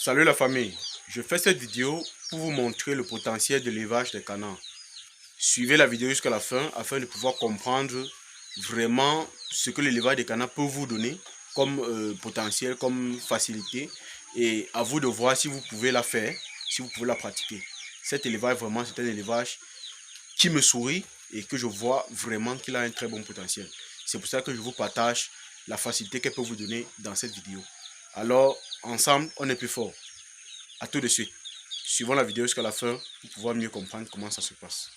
Salut la famille, je fais cette vidéo pour vous montrer le potentiel de l'élevage des canards. Suivez la vidéo jusqu'à la fin afin de pouvoir comprendre vraiment ce que l'élevage des canards peut vous donner comme potentiel, comme facilité. Et à vous de voir si vous pouvez la faire, si vous pouvez la pratiquer. Cet élevage vraiment c'est un élevage qui me sourit et que je vois vraiment qu'il a un très bon potentiel. C'est pour ça que je vous partage la facilité qu'elle peut vous donner dans cette vidéo. Alors, ensemble, on est plus fort. A tout de suite. Suivons la vidéo jusqu'à la fin pour pouvoir mieux comprendre comment ça se passe.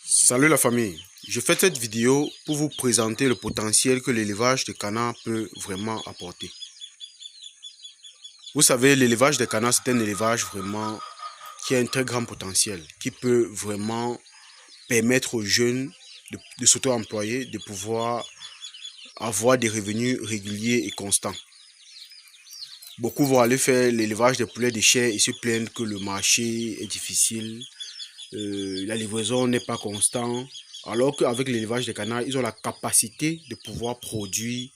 Salut la famille. Je fais cette vidéo pour vous présenter le potentiel que l'élevage de canards peut vraiment apporter. Vous savez, l'élevage des canards, c'est un élevage vraiment qui a un très grand potentiel, qui peut vraiment permettre aux jeunes de s'auto-employer, de pouvoir avoir des revenus réguliers et constants. Beaucoup vont aller faire l'élevage des poulets de chair et se plaignent que le marché est difficile, la livraison n'est pas constante, alors qu'avec l'élevage des canards, ils ont la capacité de pouvoir produire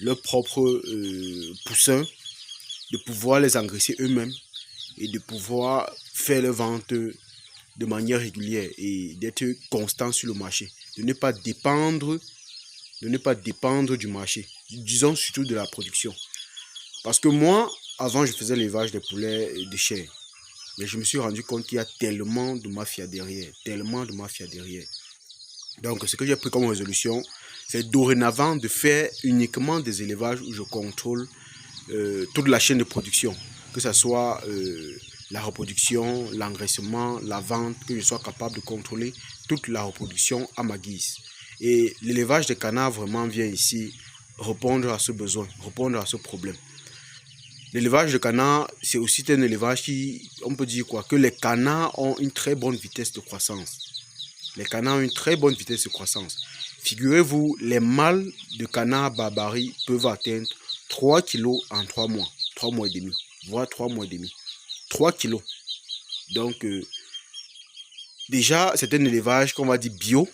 leurs propres poussins, de pouvoir les engraisser eux-mêmes et de pouvoir faire leur vente de manière régulière et d'être constant sur le marché, de ne pas dépendre du marché, disons surtout de la production. Parce que moi, avant, je faisais l'élevage des poulets de chair. Mais je me suis rendu compte qu'il y a tellement de mafia derrière. Donc, ce que j'ai pris comme résolution, c'est dorénavant de faire uniquement des élevages où je contrôle toute la chaîne de production. Que ce soit la reproduction, l'engraissement, la vente, que je sois capable de contrôler toute la reproduction à ma guise. Et l'élevage des canards vraiment vient ici répondre à ce besoin, répondre à ce problème. L'élevage de canards, c'est aussi un élevage qui, on peut dire quoi, que les canards ont une très bonne vitesse de croissance. Les canards ont une très bonne vitesse de croissance. Figurez-vous, les mâles de canards barbarie peuvent atteindre 3 kg en 3 mois, 3 mois et demi, voire 3 mois et demi. 3 kg. Donc, déjà, c'est un élevage qu'on va dire bio.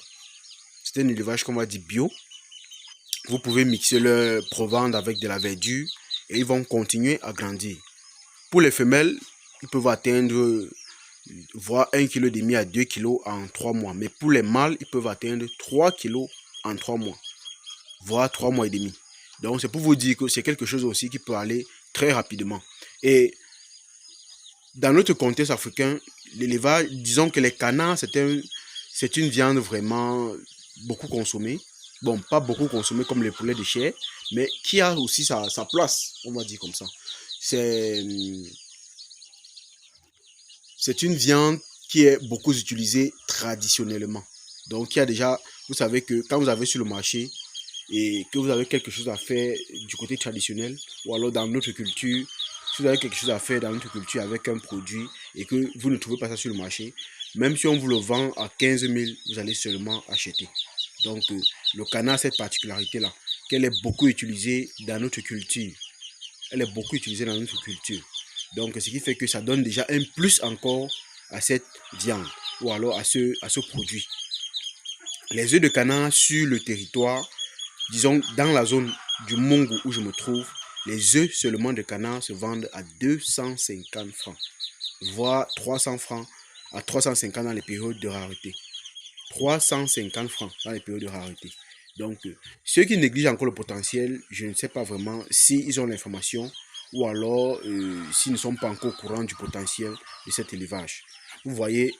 C'est un élevage qu'on va dire bio. Vous pouvez mixer leur provende avec de la verdure et ils vont continuer à grandir. Pour les femelles, ils peuvent atteindre voire 1,5 kg à 2 kg en 3 mois. Mais pour les mâles, ils peuvent atteindre 3 kg en 3 mois, voire 3 mois et demi. Donc c'est pour vous dire que c'est quelque chose aussi qui peut aller très rapidement. Et dans notre contexte africain, l'élevage, disons que les canards, c'est une viande vraiment beaucoup consommée. Bon, pas beaucoup consommée comme les poulets de chair, mais qui a aussi sa place, on va dire comme ça. C'est une viande qui est beaucoup utilisée traditionnellement. Donc, il y a déjà, vous savez que quand vous avez sur le marché et que vous avez quelque chose à faire du côté traditionnel, ou alors dans notre culture, si vous avez quelque chose à faire dans notre culture avec un produit et que vous ne trouvez pas ça sur le marché, même si on vous le vend à 15 000, vous allez seulement acheter. Donc, le canard a cette particularité-là, qu'elle est beaucoup utilisée dans notre culture. Elle est beaucoup utilisée dans notre culture. Donc, ce qui fait que ça donne déjà un plus encore à cette viande ou alors à ce produit. Les œufs de canard sur le territoire, disons dans la zone du Mongo où je me trouve, les œufs seulement de canard se vendent à 250 francs, voire 300 francs à 350 dans les périodes de rareté. 350 francs dans les périodes de rareté. Donc, ceux qui négligent encore le potentiel, je ne sais pas vraiment s'ils ont l'information ou alors s'ils ne sont pas encore au courant du potentiel de cet élevage. Vous voyez,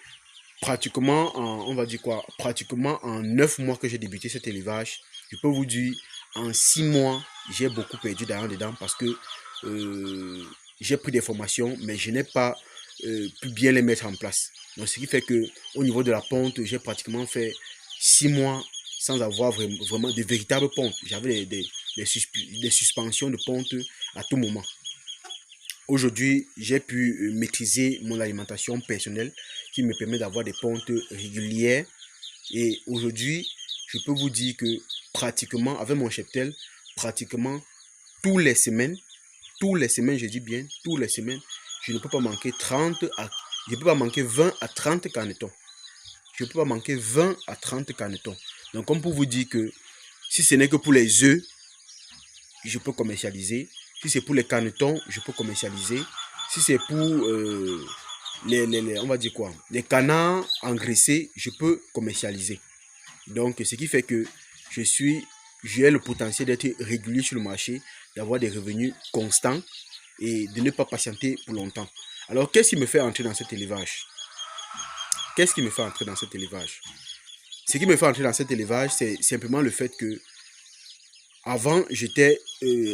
pratiquement on va dire quoi, pratiquement en 9 mois que j'ai débuté cet élevage, je peux vous dire, en 6 mois, j'ai beaucoup perdu dedans parce que j'ai pris des formations, mais je n'ai pas pu bien les mettre en place. Donc, ce qui fait que au niveau de la ponte, j'ai pratiquement fait 6 mois sans avoir vraiment de véritables pontes. J'avais des suspensions de ponte à tout moment. Aujourd'hui, j'ai pu maîtriser mon alimentation personnelle qui me permet d'avoir des pontes régulières. Et aujourd'hui, je peux vous dire que pratiquement, avec mon cheptel, pratiquement tous les semaines, je dis bien, tous les semaines, je ne peux pas manquer 20 à 30 canetons. Je ne peux pas manquer 20 à 30 canetons. Donc, comme pour vous dire que si ce n'est que pour les œufs, je peux commercialiser. Si c'est pour les canetons, je peux commercialiser. Si c'est pour on va dire quoi, les canards engraissés, je peux commercialiser. Donc, ce qui fait que j'ai le potentiel d'être régulier sur le marché, d'avoir des revenus constants et de ne pas patienter pour longtemps. Alors, qu'est-ce qui me fait entrer dans cet élevage? Qu'est-ce qui me fait entrer dans cet élevage? Ce qui me fait entrer dans cet élevage, c'est simplement le fait que avant, j'étais,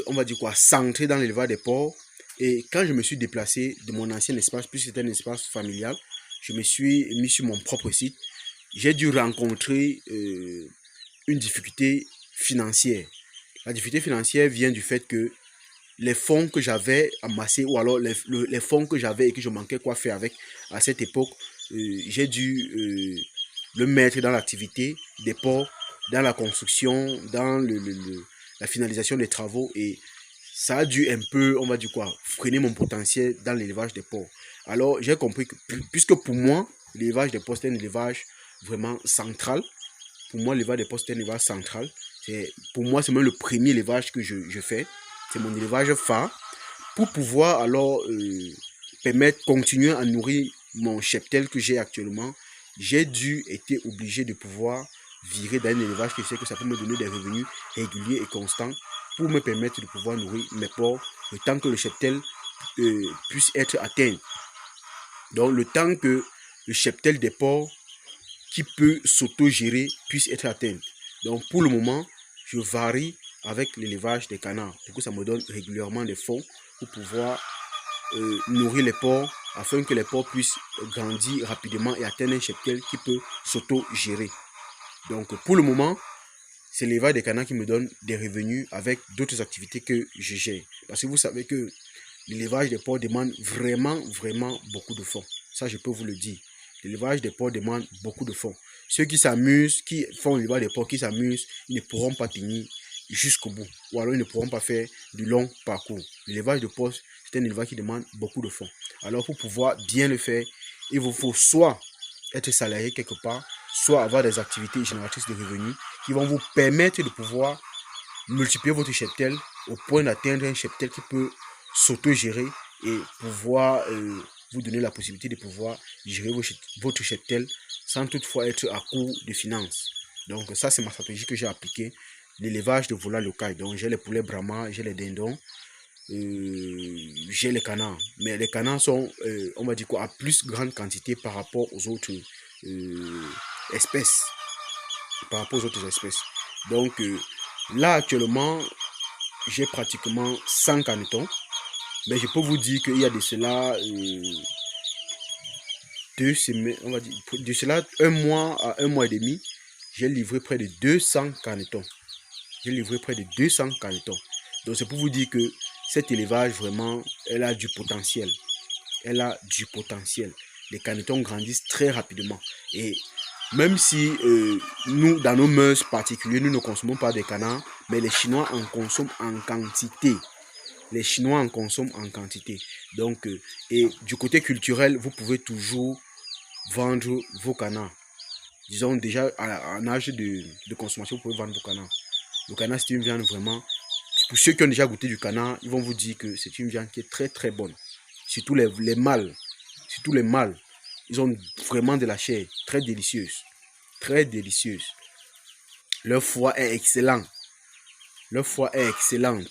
on va dire quoi, centré dans l'élevage des porcs. Et quand je me suis déplacé de mon ancien espace, puisque c'était un espace familial, je me suis mis sur mon propre site. J'ai dû rencontrer une difficulté financière. La difficulté financière vient du fait que les fonds que j'avais amassés, ou alors les fonds que j'avais et que je manquais quoi faire avec à cette époque, j'ai dû le mettre dans l'activité des ports, dans la construction, dans la finalisation des travaux, et ça a dû un peu, on va dire quoi, freiner mon potentiel dans l'élevage des porcs. Alors j'ai compris que, puisque pour moi, l'élevage des porcs, c'est un élevage vraiment central. Pour moi, l'élevage des porcs, c'est un élevage central. Pour moi, c'est même le premier élevage que je fais. C'est mon élevage phare. Pour pouvoir alors continuer à nourrir mon cheptel que j'ai actuellement, j'ai été obligé de pouvoir virer dans un élevage qui sait que ça peut me donner des revenus réguliers et constants pour me permettre de pouvoir nourrir mes porcs le temps que le cheptel puisse être atteint. Donc, le temps que le cheptel des porcs qui peut s'auto-gérer puisse être atteint. Donc, pour le moment, je varie avec l'élevage des canards pour que ça me donne régulièrement des fonds pour pouvoir nourrir les porcs afin que les porcs puissent grandir rapidement et atteindre un cheptel qui peut s'auto-gérer. Donc, pour le moment, c'est l'élevage des canards qui me donne des revenus avec d'autres activités que je gère. Parce que vous savez que l'élevage des porcs demande vraiment, vraiment beaucoup de fonds. Ça, je peux vous le dire. L'élevage des porcs demande beaucoup de fonds. Ceux qui s'amusent, qui font l'élevage des porcs, qui s'amusent, ils ne pourront pas tenir jusqu'au bout. Ou alors, ils ne pourront pas faire du long parcours. L'élevage de porcs, c'est un élevage qui demande beaucoup de fonds. Alors, pour pouvoir bien le faire, il vous faut soit être salarié quelque part, soit avoir des activités génératrices de revenus qui vont vous permettre de pouvoir multiplier votre cheptel au point d'atteindre un cheptel qui peut s'auto-gérer et pouvoir vous donner la possibilité de pouvoir gérer votre cheptel sans toutefois être à court de finances. Donc ça, c'est ma stratégie que j'ai appliquée. L'élevage de volailles locales. Donc j'ai les poulets brahma, j'ai les dindons, j'ai les canards. Mais les canards sont, on va dire quoi, à plus grande quantité par rapport aux autres espèces. Par rapport aux autres espèces. Donc là, actuellement, j'ai pratiquement 100 canetons. Mais je peux vous dire qu'il y a de cela 2 semaines, on va dire, de cela un mois à un mois et demi, j'ai livré près de 200 canetons. J'ai livré près de 200 canetons. Donc c'est pour vous dire que cet élevage, vraiment, elle a du potentiel. Elle a du potentiel. Les canetons grandissent très rapidement. Et même si nous, dans nos mœurs particulières, nous ne consommons pas des canards, mais les Chinois en consomment en quantité. Les Chinois en consomment en quantité. Donc, et du côté culturel, vous pouvez toujours vendre vos canards. Disons déjà, en âge de consommation, vous pouvez vendre vos canards. Le canard, c'est une viande vraiment... Pour ceux qui ont déjà goûté du canard, ils vont vous dire que c'est une viande qui est très très bonne. Surtout les mâles. Surtout les mâles. Ils ont vraiment de la chair très délicieuse. Très délicieuse. Leur foie est excellent. Leur foie est excellente.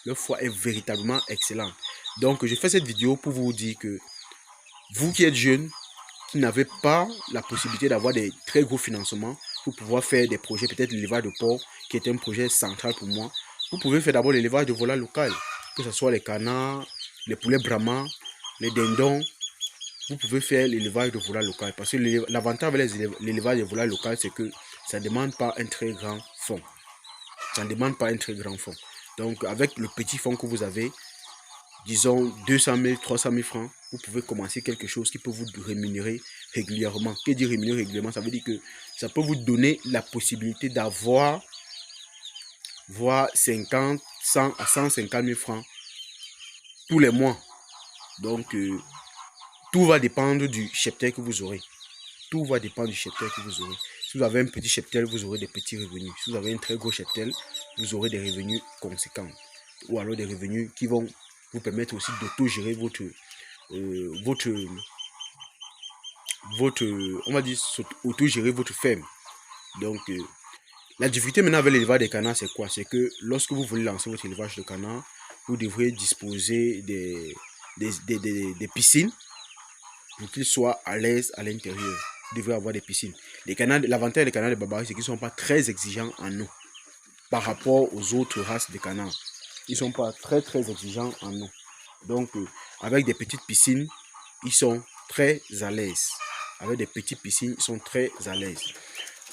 Leur foie est véritablement excellent. Donc, je fais cette vidéo pour vous dire que vous qui êtes jeunes, qui n'avez pas la possibilité d'avoir des très gros financements pour pouvoir faire des projets, peut-être l'élevage de porc, qui est un projet central pour moi, vous pouvez faire d'abord l'élevage de volailles locales, que ce soit les canards, les poulets brahma, les dindons. Vous pouvez faire l'élevage de volailles locales. Parce que l'avantage avec l'élevage de volailles locales, c'est que ça ne demande pas un très grand fonds. Ça ne demande pas un très grand fonds. Donc, avec le petit fonds que vous avez, disons 200 000, 300 000 francs, vous pouvez commencer quelque chose qui peut vous rémunérer régulièrement. Que dire rémunérer régulièrement? Ça veut dire que ça peut vous donner la possibilité d'avoir 50, 100 à 150 000 francs tous les mois. Donc, tout va dépendre du cheptel que vous aurez. Tout va dépendre du cheptel que vous aurez. Si vous avez un petit cheptel, vous aurez des petits revenus. Si vous avez un très gros cheptel, vous aurez des revenus conséquents. Ou alors des revenus qui vont vous permettre aussi d'auto-gérer on va dire, auto-gérer votre ferme. Donc, la difficulté maintenant avec l'élevage des canards, c'est quoi? C'est que lorsque vous voulez lancer votre élevage de canards, vous devrez disposer des piscines pour qu'ils soient à l'aise à l'intérieur. Vous devrez avoir des piscines. L'avantage des canards de Barbarie, c'est qu'ils ne sont pas très exigeants en eau par rapport aux autres races de canards. Ils ne sont pas très exigeants en eau. Donc, avec des petites piscines, ils sont très à l'aise. Avec des petites piscines, ils sont très à l'aise.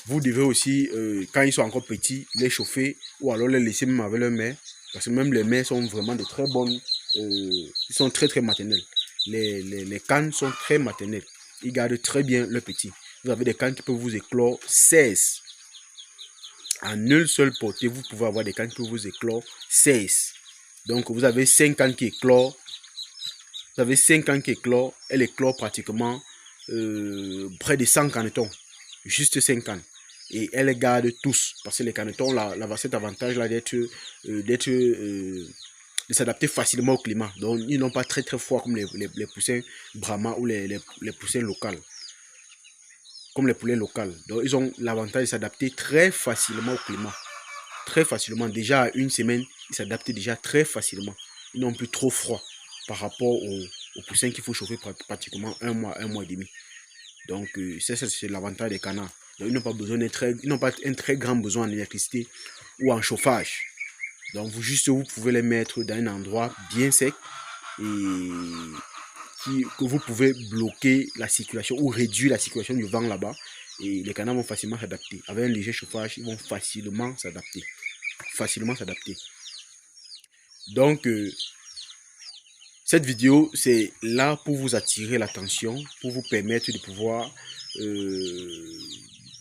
Vous devez aussi, quand ils sont encore petits, les chauffer ou alors les laisser même avec leur mère. Parce que même les mères sont vraiment de très bonnes, ils sont très maternelles. Les cannes sont très maternelles. Ils gardent très bien leurs petits. Vous avez des cannes qui peuvent vous éclore 16. En une seule portée, vous pouvez avoir des cannes qui peuvent vous éclore 16. Donc, vous avez 5 cannes qui éclorent. Vous avez 5 cannes qui éclorent. Elles éclorent pratiquement près de 100 canetons. Juste 5 cannes. Et elles les gardent tous. Parce que les canetons, cet avantage-là de s'adapter facilement au climat. Donc, ils n'ont pas très froid comme les poussins brahma ou les poussins locaux. Comme les poulets locaux. Donc, ils ont l'avantage de s'adapter très facilement au climat. Très facilement. Déjà, à une semaine, ils s'adaptent déjà très facilement. Ils n'ont plus trop froid par rapport aux poussins qu'il faut chauffer pratiquement un mois et demi. Donc, c'est l'avantage des canards. Donc, ils n'ont pas besoin ils n'ont pas un très grand besoin en électricité ou en chauffage. Donc, vous pouvez les mettre dans un endroit bien sec et que vous pouvez bloquer la circulation ou réduire la circulation du vent là-bas. Et les canards vont facilement s'adapter. Avec un léger chauffage, ils vont facilement s'adapter. Donc, cette vidéo, c'est là pour vous attirer l'attention, pour vous permettre de pouvoir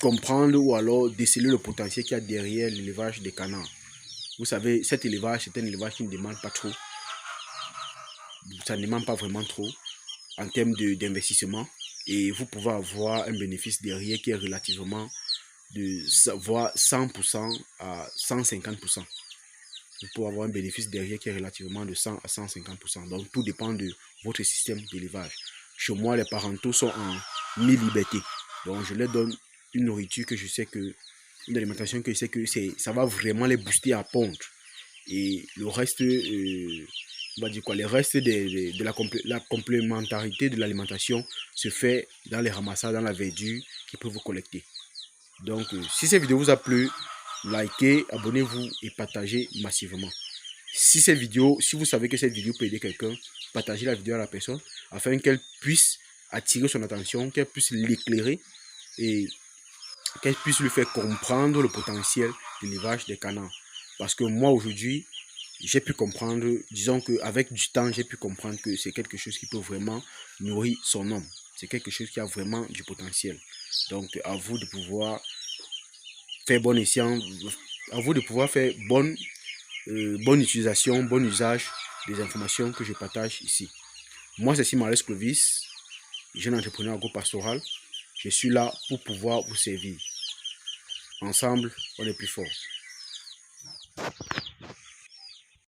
comprendre ou alors déceler le potentiel qu'il y a derrière l'élevage des canards. Vous savez, cet élevage, c'est un élevage qui ne demande pas trop. Ça ne demande pas vraiment trop en termes d'investissement. Et vous pouvez avoir un bénéfice derrière qui est relativement de 100% à 150%. Vous pouvez avoir un bénéfice derrière qui est relativement de 100 à 150%. Donc, tout dépend de votre système d'élevage. Chez moi, les parentaux sont en mi-liberté. Donc, je leur donne une nourriture que je sais que, une alimentation que je sais que ça va vraiment les booster à pondre. Et le reste, on va dire quoi, les restes de la complémentarité de l'alimentation se fait dans les ramassages, dans la verdure qu'ils peuvent vous collecter. Donc, si cette vidéo vous a plu, likez, abonnez-vous et partagez massivement. Si vous savez que cette vidéo peut aider quelqu'un, partagez la vidéo à la personne afin qu'elle puisse attirer son attention, qu'elle puisse l'éclairer et qu'elle puisse lui faire comprendre le potentiel de l'élevage des canards. Parce que moi aujourd'hui, j'ai pu comprendre, disons qu'avec du temps, j'ai pu comprendre que c'est quelque chose qui peut vraiment nourrir son homme. C'est quelque chose qui a vraiment du potentiel. Donc, à vous de pouvoir faire bon escient, à vous de pouvoir faire bonne utilisation, bon usage des informations que je partage ici. Moi, c'est Simarès Clovis, jeune entrepreneur agropastoral. Je suis là pour pouvoir vous servir. Ensemble, on est plus fort.